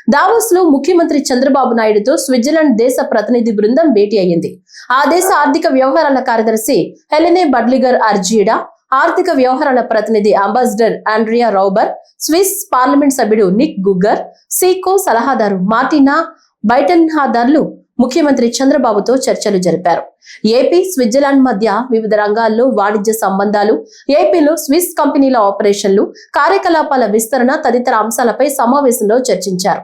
Davos లో ముఖ్యమంత్రి చంద్రబాబు నాయుడుతో స్విట్జర్లాండ్ దేశ ప్రతినిధి బృందం భేటీ అయ్యింది. ఆ దేశ ఆర్థిక వ్యవహారాల కార్యదర్శి హెలెనే బడ్లిగర్ అర్జీడా, ఆర్థిక వ్యవహారాల ప్రతినిధి అంబాసిడర్ ఆండ్రియా రౌబర్, స్విస్ పార్లమెంట్ సభ్యుడు నిక్ గుగ్గర్, సీకో సలహాదారు మార్టినా బైటెన్హాదర్లు ముఖ్యమంత్రి చంద్రబాబుతో చర్చలు జరిపారు. ఏపీ, స్విట్జర్లాండ్ మధ్య వివిధ రంగాల్లో వాణిజ్య సంబంధాలు, ఏపీలో స్విస్ కంపెనీల ఆపరేషన్లు, కార్యకలాపాల విస్తరణ తదితర అంశాలపై సమావేశంలో చర్చించారు.